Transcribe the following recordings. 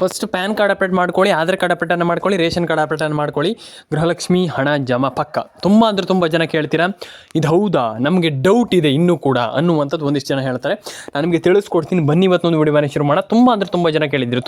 First PAN card update ಮಾಡ್ಕೊಳ್ಳಿ, Aadhaar card ಅಪ್ಡೇಟನ್ನು ಮಾಡ್ಕೊಳ್ಳಿ, ration card ಅಪ್ಡೇಟನ್ನು ಮಾಡ್ಕೊಳ್ಳಿ. ಗೃಹಲಕ್ಷ್ಮಿ ಹಣ ಜಮಾ ಪಕ್ಕ. ತುಂಬ ಅಂದರೆ ತುಂಬ ಜನ ಕೇಳ್ತೀರಾ, ಇದು ಹೌದಾ, ನಮಗೆ ಡೌಟ್ ಇದೆ ಇನ್ನೂ ಕೂಡ ಅನ್ನುವಂಥದ್ದು ಒಂದಿಷ್ಟು ಜನ ಹೇಳ್ತಾರೆ. ನಾನು ನಿಮಗೆ ತಿಳಿಸ್ಕೊಡ್ತೀನಿ, ಬನ್ನಿ ಇವತ್ತೊಂದು ವಿಡಿಯೋನ ಶುರು ಮಾಡೋಣ. ತುಂಬ ಅಂದರೆ ತುಂಬ ಜನ ಕೇಳಿದ್ರಿ,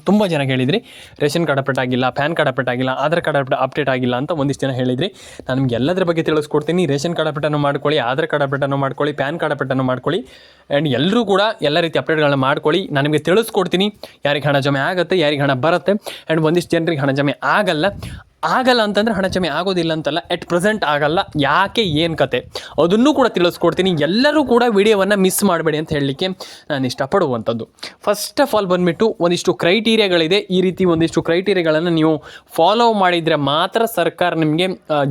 ತುಂಬ ಜನ ಕೇಳಿದ್ರಿ, ರೇಷನ್ ಕಾರ್ಡ್ ಅಪ್ಡೇಟ್ ಆಗಿಲ್ಲ, ಪ್ಯಾನ್ ಕಾರ್ಡ್ ಅಪ್ಡೇಟ್ ಆಗಿಲ್ಲ, ಆಧಾರ್ ಕಾರ್ಡ್ ಅಪ್ಡೇಟ್ ಆಗಿಲ್ಲ ಅಂತ ಒಂದಿಷ್ಟು ಜನ ಹೇಳಿದ್ರಿ. ನಾನು ನಿಮಗೆ ಎಲ್ಲದರ ಬಗ್ಗೆ ತಿಳಿಸ್ಕೊಡ್ತೀನಿ. ರೇಷನ್ ಕಾರ್ಡ್ ಅಪ್ಡೇಟನ್ನು ಮಾಡ್ಕೊಳ್ಳಿ, ಆಧಾರ್ ಕಾರ್ಡ್ ಅಪ್ಡೇಟನ್ನು ಮಾಡ್ಕೊಳ್ಳಿ, ಪ್ಯಾನ್ ಕಾರ್ಡ್ ಅಪ್ಡೇಟನ್ನು ಮಾಡ್ಕೊಳ್ಳಿ. ಆ್ಯಂಡ್ ಎಲ್ಲರೂ ಕೂಡ ಎಲ್ಲ ರೀತಿ ಅಪ್ಡೇಟ್ಗಳನ್ನ ಮಾಡ್ಕೊಳ್ಳಿ. ನಾನು ನಿಮಗೆ ತಿಳಿಸ್ಕೊಡ್ತೀನಿ ಯಾರಿಗೆ ಹಣ ಜಮೆ ಆಗುತ್ತೆ, ಯಾರಿಗೆ ಹಣ ಬರುತ್ತೆ. ಆ್ಯಂಡ್ ಒಂದಿಷ್ಟು ಜನರಿಗೆ ಹಣ ಜಮೆ ಆಗಲ್ಲ ಅಂತಂದರೆ ಹಣ ಜಮೆ ಆಗೋದಿಲ್ಲ ಅಂತಲ್ಲ, ಎಟ್ ಪ್ರೆಸೆಂಟ್ ಆಗಲ್ಲ, ಯಾಕೆ ಏನು ಕತೆ ಅದನ್ನು ಕೂಡ ತಿಳಿಸ್ಕೊಡ್ತೀನಿ. ಎಲ್ಲರೂ ಕೂಡ ವಿಡಿಯೋವನ್ನು ಮಿಸ್ ಮಾಡಬೇಡಿ ಅಂತ ಹೇಳಲಿಕ್ಕೆ ನಾನು ಇಷ್ಟಪಡುವಂಥದ್ದು. ಫಸ್ಟ್ ಆಫ್ ಆಲ್ ಬಂದುಬಿಟ್ಟು ಒಂದಿಷ್ಟು ಕ್ರೈಟೀರಿಯಾಗಳಿದೆ. ಈ ರೀತಿ ಒಂದಿಷ್ಟು ಕ್ರೈಟೀರಿಯಾಗಳನ್ನು ನೀವು ಫಾಲೋ ಮಾಡಿದರೆ ಮಾತ್ರ ಸರ್ಕಾರ ನಿಮಗೆ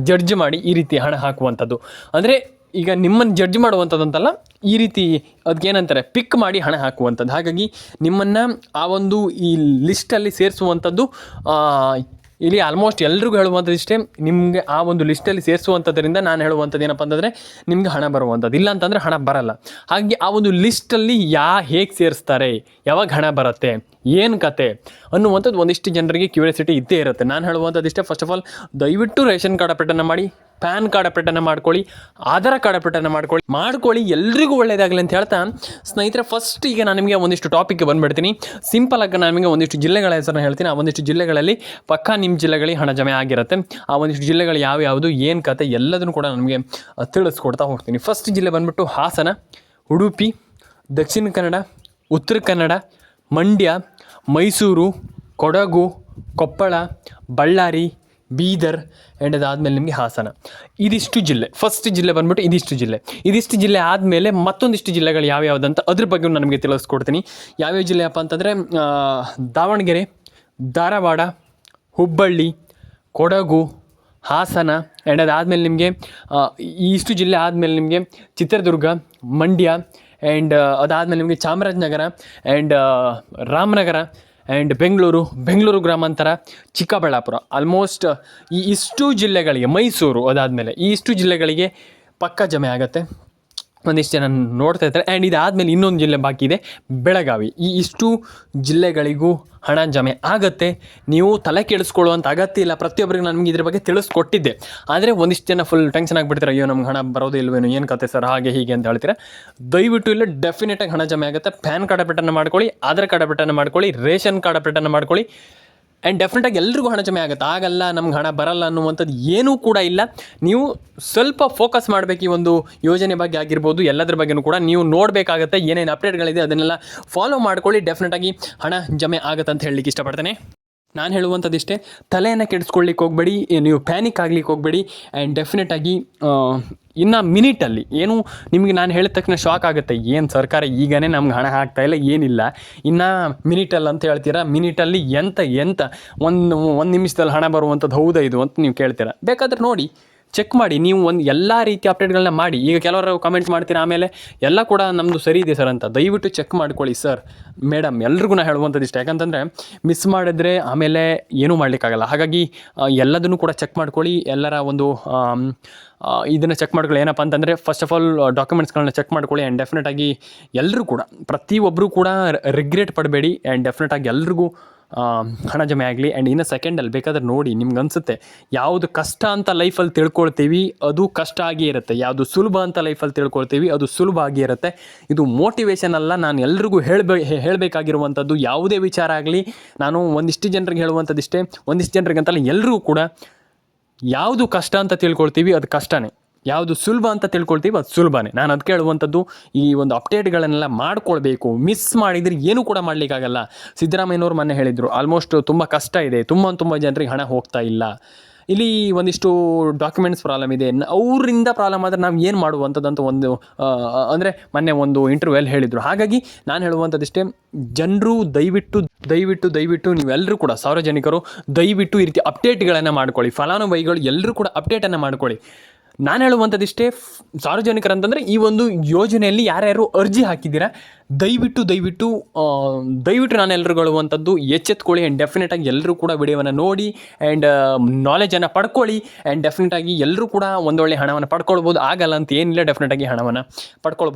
ಜಡ್ಜ್ ಮಾಡಿ ಈ ರೀತಿ ಹಣ ಹಾಕುವಂಥದ್ದು. ಅಂದರೆ ಈಗ ನಿಮ್ಮನ್ನು ಜಡ್ಜ್ ಮಾಡುವಂಥದ್ದಂತಲ್ಲ, ಈ ರೀತಿ ಅದಕ್ಕೇನಂತಾರೆ ಪಿಕ್ ಮಾಡಿ ಹಣ ಹಾಕುವಂಥದ್ದು. ಹಾಗಾಗಿ ನಿಮ್ಮನ್ನು ಆ ಒಂದು ಈ ಲಿಸ್ಟಲ್ಲಿ ಸೇರಿಸುವಂಥದ್ದು ಇಲ್ಲಿ ಆಲ್ಮೋಸ್ಟ್ ಎಲ್ರಿಗೂ ಹೇಳುವಂಥದ್ದು ಇಷ್ಟೇ, ನಿಮಗೆ ಆ ಒಂದು ಲಿಸ್ಟಲ್ಲಿ ಸೇರಿಸುವಂಥದ್ರಿಂದ ನಾನು ಹೇಳುವಂಥದ್ದು ಏನಪ್ಪ ಅಂತಂದರೆ ನಿಮಗೆ ಹಣ ಬರುವಂಥದ್ದು, ಇಲ್ಲ ಅಂತಂದರೆ ಹಣ ಬರಲ್ಲ. ಹಾಗೆ ಆ ಒಂದು ಲಿಸ್ಟಲ್ಲಿ ಹೇಗೆ ಸೇರಿಸ್ತಾರೆ, ಯಾವಾಗ ಹಣ ಬರುತ್ತೆ, ಏನು ಕತೆ ಅನ್ನುವಂಥದ್ದು ಒಂದಿಷ್ಟು ಜನರಿಗೆ ಕ್ಯೂರಿಯಾಸಿಟಿ ಇದ್ದೇ ಇರುತ್ತೆ. ನಾನು ಹೇಳುವಂಥದ್ದು ಇಷ್ಟೇ, ಫಸ್ಟ್ ಆಫ್ ಆಲ್ ದಯವಿಟ್ಟು ರೇಷನ್ ಕಾರ್ಡ್ ಅಪ್ಡೇಟನ್ನು ಮಾಡಿ, ಪ್ಯಾನ್ ಕಾರ್ಡ್ ಅಪ್ಡೇಟನ್ನು ಮಾಡ್ಕೊಳ್ಳಿ, ಆಧಾರ್ ಕಾರ್ಡ್ ಅಪ್ಡೇಟನ್ನು ಮಾಡ್ಕೊಳ್ಳಿ. ಎಲ್ರಿಗೂ ಒಳ್ಳೆಯದಾಗಲಿ ಅಂತ ಹೇಳ್ತಾ ಸ್ನೇಹಿತರೆ, ಫಸ್ಟ್ ಈಗ ನಾನು ನಿಮಗೆ ಒಂದಿಷ್ಟು ಟಾಪಿಕ್ಗೆ ಬಂದುಬಿಡ್ತೀನಿ. ಸಿಂಪಲಾಗಿ ನಾನು ನಿಮಗೆ ಒಂದಿಷ್ಟು ಜಿಲ್ಲೆಗಳ ಹೆಸರನ್ನು ಹೇಳ್ತೀನಿ. ಆ ಒಂದಿಷ್ಟು ಜಿಲ್ಲೆಗಳಲ್ಲಿ ಪಕ್ಕಾ ನಿಮ್ಮ ಜಿಲ್ಲೆಗಳಿಗೆ ಹಣ ಜಮೆ ಆಗಿರುತ್ತೆ. ಆ ಒಂದಿಷ್ಟು ಜಿಲ್ಲೆಗಳು ಯಾವ್ಯಾವುದು, ಏನು ಕತೆ ಎಲ್ಲದನ್ನು ಕೂಡ ನನಗೆ ತಿಳಿಸ್ಕೊಡ್ತಾ ಹೋಗ್ತೀನಿ. ಫಸ್ಟ್ ಜಿಲ್ಲೆ ಬಂದುಬಿಟ್ಟು ಹಾಸನ, ಉಡುಪಿ, ದಕ್ಷಿಣ ಕನ್ನಡ, ಉತ್ತರ ಕನ್ನಡ, ಮಂಡ್ಯ, ಮೈಸೂರು, ಕೊಡಗು, ಕೊಪ್ಪಳ, ಬಳ್ಳಾರಿ, ಬೀದರ್. ಆ್ಯಂಡ್ ಅದಾದಮೇಲೆ ನಿಮಗೆ ಹಾಸನ. ಇದಿಷ್ಟು ಜಿಲ್ಲೆ. ಫಸ್ಟ್ ಜಿಲ್ಲೆ ಬಂದುಬಿಟ್ಟು ಇದಿಷ್ಟು ಜಿಲ್ಲೆ ಆದಮೇಲೆ ಮತ್ತೊಂದಿಷ್ಟು ಜಿಲ್ಲೆಗಳು ಯಾವ್ಯಾವುದಂತ ಅದ್ರ ಬಗ್ಗೆ ನಾನು ನಿಮಗೆ ತಿಳಿಸ್ಕೊಡ್ತೀನಿ. ಯಾವ್ಯಾವ ಜಿಲ್ಲೆಯಪ್ಪ ಅಂತಂದರೆ ದಾವಣಗೆರೆ, ಧಾರವಾಡ, ಹುಬ್ಬಳ್ಳಿ, ಕೊಡಗು, ಹಾಸನ. ಆ್ಯಂಡ್ ಅದಾದಮೇಲೆ ನಿಮಗೆ ಇಷ್ಟು ಜಿಲ್ಲೆ ಆದಮೇಲೆ ನಿಮಗೆ ಚಿತ್ರದುರ್ಗ, ಮಂಡ್ಯ, ಆ್ಯಂಡ್ ಅದಾದಮೇಲೆ ನಿಮಗೆ ಚಾಮರಾಜನಗರ, ಆ್ಯಂಡ್ ರಾಮನಗರ, ಆ್ಯಂಡ್ ಬೆಂಗಳೂರು ಗ್ರಾಮಾಂತರ, ಚಿಕ್ಕಬಳ್ಳಾಪುರ. ಆಲ್ಮೋಸ್ಟ್ ಇಷ್ಟು ಜಿಲ್ಲೆಗಳಿಗೆ, ಮೈಸೂರು ಅದಾದಮೇಲೆ ಈ ಇಷ್ಟು ಜಿಲ್ಲೆಗಳಿಗೆ ಪಕ್ಕ ಜಮೆ ಆಗುತ್ತೆ. ಒಂದಿಷ್ಟು ಜನ ನೋಡ್ತಾ ಇರ್ತಾರೆ. ಆ್ಯಂಡ್ ಇದಾದಮೇಲೆ ಇನ್ನೊಂದು ಜಿಲ್ಲೆ ಬಾಕಿ ಇದೆ, ಬೆಳಗಾವಿ. ಇಷ್ಟು ಜಿಲ್ಲೆಗಳಿಗೂ ಹಣ ಜಮೆ ಆಗುತ್ತೆ. ನೀವು ತಲೆ ಕೆಡಿಸ್ಕೊಳ್ಳುವಂಥ ಅಗತ್ಯ ಇಲ್ಲ. ಪ್ರತಿಯೊಬ್ಬರಿಗೆ ನಾನು ನಿಮಗೆ ಇದ್ರ ಬಗ್ಗೆ ತಿಳಿಸ್ಕೊಟ್ಟಿದ್ದೆ. ಆದರೆ ಒಂದಿಷ್ಟು ಜನ ಫುಲ್ ಟೆನ್ಷನ್ ಆಗಿಬಿಡ್ತಾರೆ, ಅಯ್ಯೋ ನಮ್ಗೆ ಹಣ ಬರೋದೇ ಇಲ್ವೇನೋ, ಏನು ಕತೆ ಸರ್, ಹಾಗೆ ಹೀಗೆ ಅಂತ ಹೇಳ್ತೀರಾ. ದಯವಿಟ್ಟು ಇಲ್ಲ, ಡೆಫಿನೆಟಾಗಿ ಹಣ ಜಮೆ ಆಗುತ್ತೆ. ಪ್ಯಾನ್ ಕಾರ್ಡ್ ಅಪ್ಡೇಟನ್ನು ಮಾಡ್ಕೊಳ್ಳಿ, ಆಧಾರ್ ಕಾರ್ಡ್ ಅಪ್ಡೇಟನ್ನು ಮಾಡ್ಕೊಳ್ಳಿ, ರೇಷನ್ ಕಾರ್ಡ್ ಅಪ್ಡೇಟನ್ನು ಮಾಡ್ಕೊಳ್ಳಿ. ಆ್ಯಂಡ್ ಡೆಫಿನೆಟಾಗಿ ಎಲ್ರಿಗೂ ಹಣ ಜಮೆ ಆಗುತ್ತೆ. ಆಗಲ್ಲ ನಮ್ಗೆ ಹಣ ಬರಲ್ಲ ಅನ್ನುವಂಥದ್ದು ಏನೂ ಕೂಡ ಇಲ್ಲ. ನೀವು ಸ್ವಲ್ಪ ಫೋಕಸ್ ಮಾಡಬೇಕು ಈ ಒಂದು ಯೋಜನೆ ಬಗ್ಗೆ ಆಗಿರ್ಬೋದು, ಎಲ್ಲದ್ರ ಬಗ್ಗೆಯೂ ಕೂಡ ನೀವು ನೋಡಬೇಕಾಗತ್ತೆ. ಏನೇನು ಅಪ್ಡೇಟ್ಗಳಿದೆ ಅದನ್ನೆಲ್ಲ ಫಾಲೋ ಮಾಡ್ಕೊಳ್ಳಿ. ಡೆಫಿನೆಟಾಗಿ ಹಣ ಜಮೆ ಆಗುತ್ತೆ ಅಂತ ಹೇಳಲಿಕ್ಕೆ ಇಷ್ಟಪಡ್ತೇನೆ. ನಾನು ಹೇಳುವಂಥದ್ದು ಇಷ್ಟೇ, ತಲೆಯನ್ನು ಕೆಡಿಸ್ಕೊಳ್ಳಿಕ್ಕೆ ಹೋಗಬೇಡಿ, ನೀವು ಪ್ಯಾನಿಕ್ ಆಗ್ಲಿಕ್ಕೆ ಹೋಗಬೇಡಿ. ಆ್ಯಂಡ್ ಡೆಫಿನೆಟಾಗಿ ಇನ್ನು ಮಿನಿಟಲ್ಲಿ ಏನು ನಿಮಗೆ ನಾನು ಹೇಳಿದ ತಕ್ಷಣ ಶಾಕ್ ಆಗುತ್ತೆ, ಏನು ಸರ್ಕಾರ ಈಗನೇ ನಮ್ಗೆ ಹಣ ಹಾಕ್ತಾಯಿಲ್ಲ, ಏನಿಲ್ಲ ಇನ್ನು ಮಿನಿಟಲ್ಲಿ ಅಂತ ಹೇಳ್ತೀರಾ. ಮಿನಿಟಲ್ಲಿ ಎಂತ ಒಂದು ನಿಮಿಷದಲ್ಲಿ ಹಣ ಬರುವಂಥದ್ದು ಹೌದಾ ಇದು ಅಂತ ನೀವು ಕೇಳ್ತೀರಾ. ಬೇಕಾದ್ರೆ ನೋಡಿ, ಚೆಕ್ ಮಾಡಿ, ನೀವು ಎಲ್ಲ ರೀತಿ ಅಪ್ಡೇಟ್ಗಳನ್ನ ಮಾಡಿ. ಈಗ ಕೆಲವರು ಕಮೆಂಟ್ಸ್ ಮಾಡ್ತೀರಾ, ಆಮೇಲೆ ಎಲ್ಲ ಕೂಡ ನಮ್ಮದು ಸರಿ ಇದೆ ಸರ್ ಅಂತ. ದಯವಿಟ್ಟು ಚೆಕ್ ಮಾಡ್ಕೊಳ್ಳಿ ಸರ್, ಮೇಡಮ್, ಎಲ್ರಿಗೂ ನಾನು ಹೇಳುವಂಥದ್ದು ಇಷ್ಟ. ಯಾಕಂತಂದರೆ ಮಿಸ್ ಮಾಡಿದ್ರೆ ಆಮೇಲೆ ಏನೂ ಮಾಡಲಿಕ್ಕಾಗಲ್ಲ. ಹಾಗಾಗಿ ಎಲ್ಲದನ್ನು ಕೂಡ ಚೆಕ್ ಮಾಡ್ಕೊಳ್ಳಿ. ಎಲ್ಲರ ಒಂದು ಇದನ್ನು ಚೆಕ್ ಮಾಡ್ಕೊಳ್ಳಿ. ಏನಪ್ಪ ಅಂತಂದರೆ ಫಸ್ಟ್ ಆಫ್ ಆಲ್ ಡಾಕ್ಯುಮೆಂಟ್ಸ್ಗಳನ್ನ ಚೆಕ್ ಮಾಡ್ಕೊಳ್ಳಿ. ಆ್ಯಂಡ್ ಡೆಫಿನೆಟಾಗಿ ಎಲ್ಲರೂ ಕೂಡ, ಪ್ರತಿಯೊಬ್ಬರು ಕೂಡ ರಿಗ್ರೆಟ್ ಪಡಬೇಡಿ. ಆ್ಯಂಡ್ ಡೆಫಿನೆಟಾಗಿ ಎಲ್ರಿಗೂ ಹಣ ಜಮೆ ಆಗಲಿ. ಆ್ಯಂಡ್ ಇನ್ನು ಸೆಕೆಂಡಲ್ಲಿ ಬೇಕಾದ್ರೆ ನೋಡಿ, ನಿಮ್ಗೆ ಅನಿಸುತ್ತೆ ಯಾವುದು ಕಷ್ಟ ಅಂತ ಲೈಫಲ್ಲಿ ತಿಳ್ಕೊಳ್ತೀವಿ ಅದು ಕಷ್ಟ ಆಗಿಯೇ ಇರುತ್ತೆ, ಯಾವುದು ಸುಲಭ ಅಂತ ಲೈಫಲ್ಲಿ ತಿಳ್ಕೊಳ್ತೀವಿ ಅದು ಸುಲಭ ಆಗಿಯೇ ಇರುತ್ತೆ. ಇದು ಮೋಟಿವೇಶನ್ ಅಲ್ಲ, ನಾನು ಎಲ್ರಿಗೂ ಹೇಳಬೇಕಾಗಿರುವಂಥದ್ದು. ಯಾವುದೇ ವಿಚಾರ ಆಗಲಿ ನಾನು ಒಂದಿಷ್ಟು ಜನರಿಗೆ ಹೇಳುವಂಥದ್ದು ಇಷ್ಟೇ, ಒಂದಿಷ್ಟು ಜನರಿಗೆ ಅಂತಲ್ಲ, ಎಲ್ಲರೂ ಕೂಡ ಯಾವುದು ಕಷ್ಟ ಅಂತ ತಿಳ್ಕೊಳ್ತೀವಿ ಅದು ಕಷ್ಟನೇ, ಯಾವುದು ಸುಲಭ ಅಂತ ತಿಳ್ಕೊಳ್ತೀವಿ ಅದು ಸುಲಭನೇ. ನಾನು ಅದಕ್ಕೆ ಹೇಳುವಂಥದ್ದು, ಈ ಒಂದು ಅಪ್ಡೇಟ್ಗಳನ್ನೆಲ್ಲ ಮಾಡ್ಕೊಳ್ಬೇಕು. ಮಿಸ್ ಮಾಡಿದರೆ ಏನೂ ಕೂಡ ಮಾಡಲಿಕ್ಕಾಗಲ್ಲ. ಸಿದ್ದರಾಮಯ್ಯನವ್ರು ಮೊನ್ನೆ ಹೇಳಿದರು, ಆಲ್ಮೋಸ್ಟ್ ತುಂಬ ಕಷ್ಟ ಇದೆ, ತುಂಬ ಜನರಿಗೆ ಹಣ ಹೋಗ್ತಾ ಇಲ್ಲ, ಇಲ್ಲಿ ಒಂದಿಷ್ಟು ಡಾಕ್ಯುಮೆಂಟ್ಸ್ ಪ್ರಾಬ್ಲಮ್ ಇದೆ, ಅವರಿಂದ ಪ್ರಾಬ್ಲಮ್ ಆದರೆ ನಾವು ಏನು ಮಾಡುವಂಥದ್ದಂತ ಒಂದು ಅಂದರೆ ಮೊನ್ನೆ ಒಂದು ಇಂಟರ್ವ್ಯೂಲ್ಲಿ ಹೇಳಿದರು. ಹಾಗಾಗಿ ನಾನು ಹೇಳುವಂಥದ್ದಿಷ್ಟೇ, ಜನರು ದಯವಿಟ್ಟು ನೀವೆಲ್ಲರೂ ಕೂಡ, ಸಾರ್ವಜನಿಕರು ದಯವಿಟ್ಟು ಈ ರೀತಿ ಅಪ್ಡೇಟ್ಗಳನ್ನು ಮಾಡ್ಕೊಳ್ಳಿ. ಫಲಾನುಭವಿಗಳು ಎಲ್ಲರೂ ಕೂಡ ಅಪ್ಡೇಟನ್ನು ಮಾಡ್ಕೊಳ್ಳಿ. ನಾನು ಹೇಳುವಂಥದ್ದಿಷ್ಟೇ, ಸಾರ್ವಜನಿಕರಂತಂದರೆ ಈ ಒಂದು ಯೋಜನೆಯಲ್ಲಿ ಯಾರ್ಯಾರು ಅರ್ಜಿ ಹಾಕಿದ್ದೀರಾ ದಯವಿಟ್ಟು ನಾನು ಎಲ್ಲರೂ ಹೇಳುವಂಥದ್ದು ಎಚ್ಚೆತ್ಕೊಳ್ಳಿ. ಆ್ಯಂಡ್ ಡೆಫಿನೆಟಾಗಿ ಎಲ್ಲರೂ ಕೂಡ ವಿಡಿಯೋವನ್ನು ನೋಡಿ ಆ್ಯಂಡ್ ನಾಲೆಜನ್ನು ಪಡ್ಕೊಳ್ಳಿ. ಆ್ಯಂಡ್ ಡೆಫಿನೆಟಾಗಿ ಎಲ್ಲರೂ ಕೂಡ ಒಂದೊಳ್ಳೆ ಹಣವನ್ನು ಪಡ್ಕೊಳ್ಬೋದು. ಆಗಲ್ಲ ಅಂತ ಏನಿಲ್ಲ, ಡೆಫಿನೆಟಾಗಿ ಹಣವನ್ನು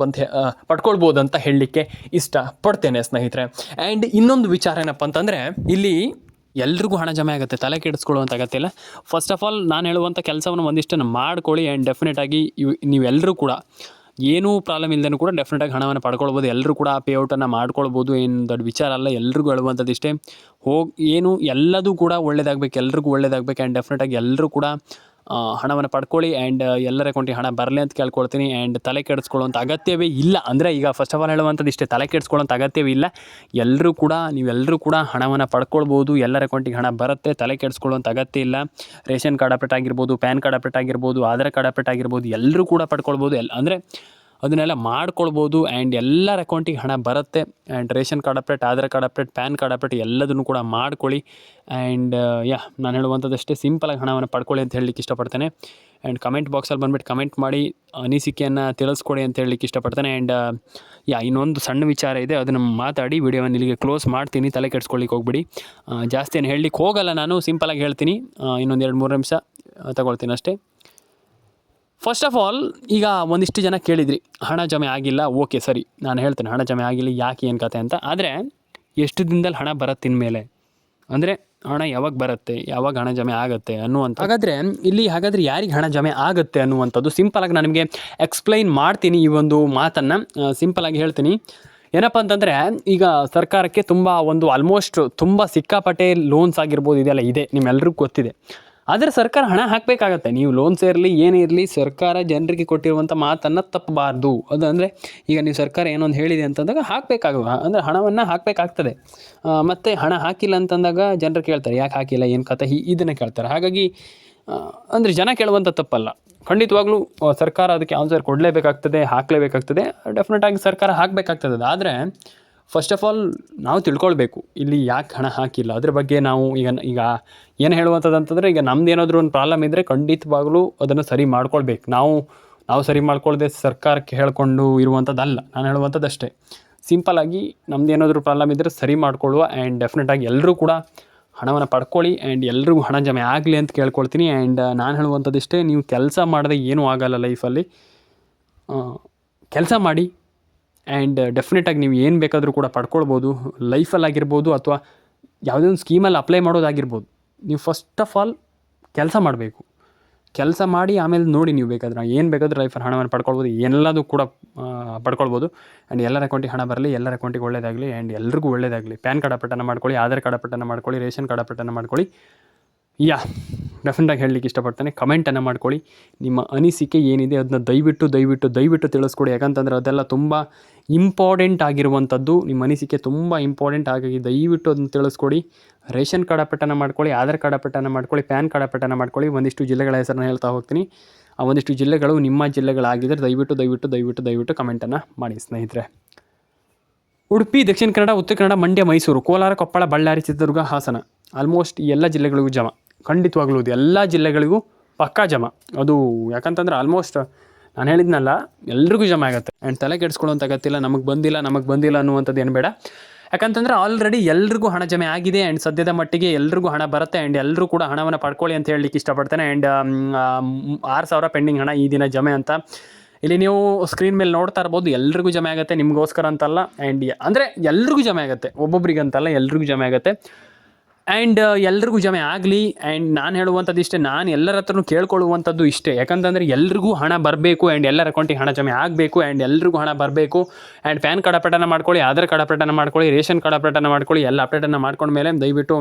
ಪಡ್ಕೊಳ್ಬೋದು ಅಂತ ಹೇಳಲಿಕ್ಕೆ ಇಷ್ಟಪಡ್ತೇನೆ ಸ್ನೇಹಿತರೆ. ಆ್ಯಂಡ್ ಇನ್ನೊಂದು ವಿಚಾರ ಏನಪ್ಪ ಅಂತಂದರೆ, ಇಲ್ಲಿ ಎಲ್ರಿಗೂ ಹಣ ಜಮೆ ಆಗುತ್ತೆ, ತಲೆ ಕೆಡಿಸ್ಕೊಳ್ಳುವಂಥ ಅಗತ್ಯ ಇಲ್ಲ. ಫಸ್ಟ್ ಆಫ್ ಆಲ್ ನಾನು ಹೇಳುವಂಥ ಕೆಲಸವನ್ನು ಒಂದಿಷ್ಟನ್ನು ಮಾಡ್ಕೊಳ್ಳಿ. ಆ್ಯಂಡ್ ಡೆಫಿನೆಟಾಗಿ ನೀವೆಲ್ಲರೂ ಕೂಡ ಏನೂ ಪ್ರಾಬ್ಲಮ್ ಇಲ್ಲದೇ ಕೂಡ ಡೆಫಿನೆಟಾಗಿ ಹಣವನ್ನು ಪಡ್ಕೊಳ್ಬೋದು. ಎಲ್ಲರೂ ಕೂಡ ಪೇಔಟನ್ನು ಮಾಡ್ಕೊಳ್ಬೋದು. ಏನು ದೊಡ್ಡ ವಿಚಾರ ಅಲ್ಲ. ಎಲ್ರಿಗೂ ಹೇಳುವಂಥದ್ದು ಇಷ್ಟೇ, ಎಲ್ಲದೂ ಕೂಡ ಒಳ್ಳೇದಾಗಬೇಕು, ಎಲ್ರಿಗೂ ಒಳ್ಳೇದಾಗಬೇಕು. ಆ್ಯಂಡ್ ಡೆಫಿನೆಟಾಗಿ ಎಲ್ಲರೂ ಕೂಡ ಹಣವನ್ನು ಪಡ್ಕೊಳ್ಳಿ. ಆ್ಯಂಡ್ ಎಲ್ಲರ ಅಕೌಂಟಿಗೆ ಹಣ ಬರಲಿ ಅಂತ ಕೇಳ್ಕೊಳ್ತೀನಿ. ಆ್ಯಂಡ್ ತಲೆ ಕೆಡಿಸ್ಕೊಳ್ಳುವಂಥ ಅಗತ್ಯವೇ ಇಲ್ಲ. ಅಂದರೆ ಈಗ ಫಸ್ಟ್ ಆಫ್ ಆಲ್ ಹೇಳುವಂಥದ್ದು ಇಷ್ಟೇ, ತಲೆ ಕೆಡಿಸ್ಕೊಳ್ಳೋಂಥ ಅಗತ್ಯವೇ ಇಲ್ಲ. ನೀವೆಲ್ಲರೂ ಕೂಡ ಹಣವನ್ನು ಪಡ್ಕೊಳ್ಬೋದು. ಎಲ್ಲರ ಅಕೌಂಟಿಗೆ ಹಣ ಬರುತ್ತೆ, ತಲೆ ಕೆಡಿಸ್ಕೊಳ್ಳುವಂಥ ಅಗತ್ಯ ಇಲ್ಲ. ರೇಷನ್ ಕಾರ್ಡ್ ಅಪ್ಡೇಟ್ ಆಗಿರ್ಬೋದು, ಪ್ಯಾನ್ ಕಾರ್ಡ್ ಅಪ್ಡೇಟ್ ಆಗಿರ್ಬೋದು, ಆಧಾರ್ ಕಾರ್ಡ್ ಅಪ್ಡೇಟ್ ಆಗಿರ್ಬೋದು, ಎಲ್ಲರೂ ಕೂಡ ಪಡ್ಕೊಳ್ಬೋದು. ಅಂದರೆ ಅದನ್ನೆಲ್ಲ ಮಾಡ್ಕೊಳ್ಬೋದು. ಆ್ಯಂಡ್ ಎಲ್ಲರ ಅಕೌಂಟಿಗೆ ಹಣ ಬರುತ್ತೆ. And ration card update, Aadhaar card update, PAN card update ಎಲ್ಲದನ್ನು ಕೂಡ ಮಾಡ್ಕೊಳ್ಳಿ. ಆ್ಯಂಡ್ ನಾನು ಹೇಳುವಂಥದ್ದಷ್ಟೇ, ಸಿಂಪಲಾಗಿ ಹಣವನ್ನು ಪಡ್ಕೊಳ್ಳಿ ಅಂತ ಹೇಳಲಿಕ್ಕೆ ಇಷ್ಟಪಡ್ತೇನೆ. ಆ್ಯಂಡ್ ಕಮೆಂಟ್ ಬಾಕ್ಸಲ್ಲಿ ಬಂದುಬಿಟ್ಟು ಕಮೆಂಟ್ ಮಾಡಿ ಅನಿಸಿಕೆಯನ್ನು ತಿಳಿಸ್ಕೊಡಿ ಅಂತ ಹೇಳಲಿಕ್ಕೆ ಇಷ್ಟಪಡ್ತೇನೆ. ಆ್ಯಂಡ್ ಇನ್ನೊಂದು ಸಣ್ಣ ವಿಚಾರ ಇದೆ, ಅದನ್ನು ಮಾತಾಡಿ ವಿಡಿಯೋವನ್ನು ಇಲ್ಲಿಗೆ ಕ್ಲೋಸ್ ಮಾಡ್ತೀನಿ. ತಲೆ ಕೆಡಿಸ್ಕೊಳ್ಳಿಕ್ಕೆ ಹೋಗ್ಬಿಡಿ. ಜಾಸ್ತಿ ಏನು ಹೇಳಲಿಕ್ಕೆ ಹೋಗಲ್ಲ, ನಾನು ಸಿಂಪಲಾಗಿ ಹೇಳ್ತೀನಿ. ಇನ್ನೊಂದು 2-3 ನಿಮಿಷ ತಗೊಳ್ತೀನಿ ಅಷ್ಟೇ. ಫಸ್ಟ್ ಆಫ್ ಆಲ್, ಈಗ ಒಂದಿಷ್ಟು ಜನ ಕೇಳಿದ್ರಿ ಹಣ ಜಮೆ ಆಗಿಲ್ಲ. ಓಕೆ ಸರಿ, ನಾನು ಹೇಳ್ತೇನೆ ಹಣ ಜಮೆ ಆಗಿಲ್ಲ, ಯಾಕೆ, ಏನು ಕತೆ ಅಂತ. ಆದರೆ ಎಷ್ಟು ದಿನದಲ್ಲಿ ಹಣ ಬರುತ್ತೆ ಇನ್ಮೇಲೆ, ಅಂದರೆ ಹಣ ಯಾವಾಗ ಬರುತ್ತೆ, ಯಾವಾಗ ಹಣ ಜಮೆ ಆಗುತ್ತೆ ಅನ್ನುವಂಥ. ಹಾಗಾದರೆ ಯಾರಿಗೆ ಹಣ ಜಮೆ ಆಗುತ್ತೆ ಅನ್ನುವಂಥದ್ದು ಸಿಂಪಲಾಗಿ ನಾನು ನಿಮಗೆ ಎಕ್ಸ್ಪ್ಲೈನ್ ಮಾಡ್ತೀನಿ. ಈ ಒಂದು ಮಾತನ್ನು ಸಿಂಪಲಾಗಿ ಹೇಳ್ತೀನಿ. ಏನಪ್ಪ ಅಂತಂದರೆ, ಈಗ ಸರ್ಕಾರಕ್ಕೆ ಆಲ್ಮೋಸ್ಟ್ ತುಂಬ ಸಿಕ್ಕಾಪಟ್ಟೆ ಲೋನ್ಸ್ ಆಗಿರ್ಬೋದು, ಇದೆಲ್ಲ ಇದೆ, ನಿಮ್ಮೆಲ್ಲರಿಗೂ ಗೊತ್ತಿದೆ. ಆದರೆ ಸರ್ಕಾರ ಹಣ ಹಾಕಬೇಕಾಗತ್ತೆ. ನೀವು ಲೋನ್ಸ್ ಇರಲಿ ಏನೇ ಇರಲಿ, ಸರ್ಕಾರ ಜನರಿಗೆ ಕೊಟ್ಟಿರುವಂಥ ಮಾತನ್ನು ತಪ್ಪಬಾರ್ದು. ಅದು ಅಂದರೆ ಈಗ ನೀವು ಸರ್ಕಾರ ಏನೊಂದು ಹೇಳಿದೆ ಅಂತಂದಾಗ ಅಂದರೆ ಹಣವನ್ನು ಹಾಕಬೇಕಾಗ್ತದೆ. ಮತ್ತು ಹಣ ಹಾಕಿಲ್ಲ ಅಂತಂದಾಗ ಜನರು ಕೇಳ್ತಾರೆ, ಯಾಕೆ ಹಾಕಿಲ್ಲ, ಏನು ಕತೆ, ಇದನ್ನು ಕೇಳ್ತಾರೆ. ಹಾಗಾಗಿ ಅಂದರೆ ಜನ ಕೇಳುವಂಥ ತಪ್ಪಲ್ಲ, ಖಂಡಿತವಾಗ್ಲೂ ಸರ್ಕಾರ ಅದಕ್ಕೆ ಆನ್ಸರ್ ಕೊಡಲೇಬೇಕಾಗ್ತದೆ, ಹಾಕಲೇಬೇಕಾಗ್ತದೆ. ಡೆಫಿನೆಟಾಗಿ ಸರ್ಕಾರ ಹಾಕಬೇಕಾಗ್ತದೆ. ಆದರೆ ಫಸ್ಟ್ ಆಫ್ ಆಲ್ ನಾವು ತಿಳ್ಕೊಳ್ಬೇಕು, ಇಲ್ಲಿ ಯಾಕೆ ಹಣ ಹಾಕಿಲ್ಲ ಅದ್ರ ಬಗ್ಗೆ. ನಾವು ಈಗ ಏನು ಹೇಳುವಂಥದ್ದು ಅಂತಂದರೆ, ಈಗ ನಮ್ದು ಏನಾದರೂ ಒಂದು ಪ್ರಾಬ್ಲಮ್ ಇದ್ದರೆ ಖಂಡಿತವಾಗ್ಲೂ ಅದನ್ನು ಸರಿ ಮಾಡ್ಕೊಳ್ಬೇಕು. ನಾವು ಸರಿ ಮಾಡ್ಕೊಳ್ದೆ ಸರ್ಕಾರಕ್ಕೆ ಹೇಳ್ಕೊಂಡು ಇರುವಂಥದ್ದಲ್ಲ. ನಾನು ಹೇಳುವಂಥದ್ದು ಅಷ್ಟೇ, ಸಿಂಪಲಾಗಿ ನಮ್ದು ಏನಾದರೂ ಪ್ರಾಬ್ಲಮ್ ಇದ್ದರೆ ಸರಿ ಮಾಡ್ಕೊಳ್ಳುವ. ಆ್ಯಂಡ್ ಡೆಫಿನೆಟಾಗಿ ಎಲ್ಲರೂ ಕೂಡ ಹಣವನ್ನು ಪಡ್ಕೊಳ್ಳಿ. ಆ್ಯಂಡ್ ಎಲ್ರಿಗೂ ಹಣ ಜಮೆ ಆಗಲಿ ಅಂತ ಕೇಳ್ಕೊಳ್ತೀನಿ. ಆ್ಯಂಡ್ ನಾನು ಹೇಳುವಂಥದ್ದು ಇಷ್ಟೇ, ನೀವು ಕೆಲಸ ಮಾಡಿದೆ ಏನೂ ಆಗೋಲ್ಲ ಲೈಫಲ್ಲಿ. ಕೆಲಸ ಮಾಡಿ. ಆ್ಯಂಡ್ ಡೆಫಿನೆಟಾಗಿ ನೀವು ಏನು ಬೇಕಾದರೂ ಕೂಡ ಪಡ್ಕೊಳ್ಬೋದು, ಲೈಫಲ್ಲಾಗಿರ್ಬೋದು ಅಥವಾ ಯಾವುದೇ ಒಂದು ಸ್ಕೀಮಲ್ಲಿ ಅಪ್ಲೈ ಮಾಡೋದಾಗಿರ್ಬೋದು. ನೀವು ಫಸ್ಟ್ ಆಫ್ ಆಲ್ ಕೆಲಸ ಮಾಡಬೇಕು. ಕೆಲಸ ಮಾಡಿ ಆಮೇಲೆ ನೋಡಿ, ನೀವು ಏನು ಬೇಕಾದರೂ ಲೈಫಲ್ಲಿ ಹಣವನ್ನು ಪಡ್ಕೊಳ್ಬೋದು, ಎಲ್ಲದೂ ಕೂಡ ಪಡ್ಕೊಳ್ಬೋದು. ಆ್ಯಂಡ್ ಎಲ್ಲರ ಅಕೌಂಟಿಗೆ ಹಣ ಬರಲಿ, ಎಲ್ಲರ ಅಕೌಂಟಿಗೆ ಒಳ್ಳೆಯದಾಗಲಿ. ಆ್ಯಂಡ್ ಎಲ್ರಿಗೂ ಒಳ್ಳೆಯದಾಗಲಿ. ಪ್ಯಾನ್ ಕಾರ್ಡ್ ಅಪ್ಡೇಟನ್ನು ಮಾಡ್ಕೊಳ್ಳಿ, ಆಧಾರ್ ಕಾರ್ಡ್ ಅಪ್ಡೇಟನ್ನು ಮಾಡ್ಕೊಳ್ಳಿ, ರೇಷನ್ ಕಾರ್ಡ್ ಅಪ್ಡೇಟನ್ನು ಮಾಡ್ಕೊಳ್ಳಿ. ಡೆಫಿನೆಟಾಗಿ ಹೇಳಲಿಕ್ಕೆ ಇಷ್ಟಪಡ್ತೇನೆ. ಕಮೆಂಟನ್ನು ಮಾಡ್ಕೊಳ್ಳಿ, ನಿಮ್ಮ ಅನಿಸಿಕೆ ಏನಿದೆ ಅದನ್ನ ದಯವಿಟ್ಟು ತಿಳಿಸ್ಕೊಡಿ. ಯಾಕಂತಂದರೆ ಅದೆಲ್ಲ ತುಂಬ ಇಂಪಾರ್ಟೆಂಟ್ ಆಗಿರುವಂಥದ್ದು. ನಿಮ್ಮ ಅನಿಸಿಕೆ ತುಂಬ ಇಂಪಾರ್ಟೆಂಟ್, ಹಾಗಾಗಿ ದಯವಿಟ್ಟು ಅದನ್ನು ತಿಳಿಸ್ಕೊಡಿ. ರೇಷನ್ ಕಾರ್ಡ್ ಅಪ್ಡೇಟನ್ನು ಮಾಡ್ಕೊಳ್ಳಿ, ಆಧಾರ್ ಕಾರ್ಡ್ ಅಪ್ಡೇಟನ್ನು ಮಾಡ್ಕೊಳ್ಳಿ, ಪ್ಯಾನ್ ಕಾರ್ಡ್ ಅಪ್ಡೇಟನ್ನು ಮಾಡ್ಕೊಳ್ಳಿ. ಒಂದಿಷ್ಟು ಜಿಲ್ಲೆಗಳ ಹೆಸರನ್ನು ಹೇಳ್ತಾ ಹೋಗ್ತೀನಿ. ಆ ಒಂದಿಷ್ಟು ಜಿಲ್ಲೆಗಳು ನಿಮ್ಮ ಜಿಲ್ಲೆಗಳಾಗಿದ್ದರೆ ದಯವಿಟ್ಟು ಕಮೆಂಟನ್ನು ಮಾಡಿ ಸ್ನೇಹಿತರೆ. ಉಡುಪಿ, ದಕ್ಷಿಣ ಕನ್ನಡ, ಉತ್ತರ ಕನ್ನಡ, ಮಂಡ್ಯ, ಮೈಸೂರು, ಕೋಲಾರ, ಕೊಪ್ಪಳ, ಬಳ್ಳಾರಿ, ಚಿತ್ರದುರ್ಗ, ಹಾಸನ, ಆಲ್ಮೋಸ್ಟ್ ಈ ಎಲ್ಲ ಜಿಲ್ಲೆಗಳಿಗೂ ಜಮ. ಖಂಡಿತವಾಗ್ಲೂ ಎಲ್ಲ ಜಿಲ್ಲೆಗಳಿಗೂ ಪಕ್ಕಾ ಜಮ. ಅದು ಯಾಕಂತಂದ್ರೆ ಆಲ್ಮೋಸ್ಟ್ ನಾನು ಹೇಳಿದ್ನಲ್ಲ, ಎಲ್ರಿಗೂ ಜಮ ಆಗುತ್ತೆ. ಆ್ಯಂಡ್ ತಲೆ ಕೆಡಿಸ್ಕೊಳ್ಳೋಂಥ ಅಗತ್ಯ ನಮಗೆ ಬಂದಿಲ್ಲ ಅನ್ನುವಂಥದ್ದು ಏನು ಬೇಡ. ಯಾಕಂತಂದರೆ ಆಲ್ರೆಡಿ ಎಲ್ರಿಗೂ ಹಣ ಜಮೆ ಆಗಿದೆ. ಆ್ಯಂಡ್ ಸದ್ಯದ ಮಟ್ಟಿಗೆ ಎಲ್ರಿಗೂ ಹಣ ಬರುತ್ತೆ. ಆ್ಯಂಡ್ ಎಲ್ಲರೂ ಕೂಡ ಹಣವನ್ನು ಪಡ್ಕೊಳ್ಳಿ ಅಂತ ಹೇಳಲಿಕ್ಕೆ ಇಷ್ಟಪಡ್ತೇನೆ. ಆ್ಯಂಡ್ 6,000 ಪೆಂಡಿಂಗ್ ಹಣ ಈ ದಿನ ಜಮೆ ಅಂತ ಇಲ್ಲಿ ನೀವು ಸ್ಕ್ರೀನ್ ಮೇಲೆ ನೋಡ್ತಾ ಇರ್ಬೋದು. ಎಲ್ರಿಗೂ ಜಮೆ ಆಗುತ್ತೆ, ನಿಮಗೋಸ್ಕರ ಅಂತಲ್ಲ. ಆ್ಯಂಡ್ ಅಂದರೆ ಎಲ್ರಿಗೂ ಜಮೆ ಆಗುತ್ತೆ, ಒಬ್ಬೊಬ್ರಿಗಂತಲ್ಲ, ಎಲ್ರಿಗೂ ಜಮೆ ಆಗುತ್ತೆ. ಆ್ಯಂಡ್ ಎಲ್ರಿಗೂ ಜಮೆ ಆಗಲಿ. ಆ್ಯಂಡ್ ನಾನು ಹೇಳುವಂಥದ್ದು ಇಷ್ಟೇ, ನಾನು ಎಲ್ಲರ ಹತ್ರನೂ ಕೇಳ್ಕೊಳ್ಳುವಂಥದ್ದು ಇಷ್ಟೇ. ಯಾಕಂತಂದರೆ ಎಲ್ರಿಗೂ ಹಣ ಬರಬೇಕು. ಆ್ಯಂಡ್ ಎಲ್ಲರ ಅಕೌಂಟಿಗೆ ಹಣ ಜಮೆ ಆಗಬೇಕು. ಆ್ಯಂಡ್ ಎಲ್ರಿಗೂ ಹಣ ಬರಬೇಕು. ಆ್ಯಂಡ್ ಪ್ಯಾನ್ ಕಾರ್ಡ್ ಅಪ್ಡೇಟನ್ನು ಮಾಡ್ಕೊಳ್ಳಿ, ಆಧಾರ್ ಕಾರ್ಡ್ ಅಪ್ಡೇಟನ್ನು ಮಾಡ್ಕೊಳ್ಳಿ, ರೇಷನ್ ಕಾರ್ಡ್ ಅಪ್ಡೇಟನ್ನು ಮಾಡ್ಕೊಳ್ಳಿ. ಎಲ್ಲ ಅಪ್ಡೇಟನ್ನು ಮಾಡ್ಕೊಂಡ್ಮೇಲೆ ದಯವಿಟ್ಟು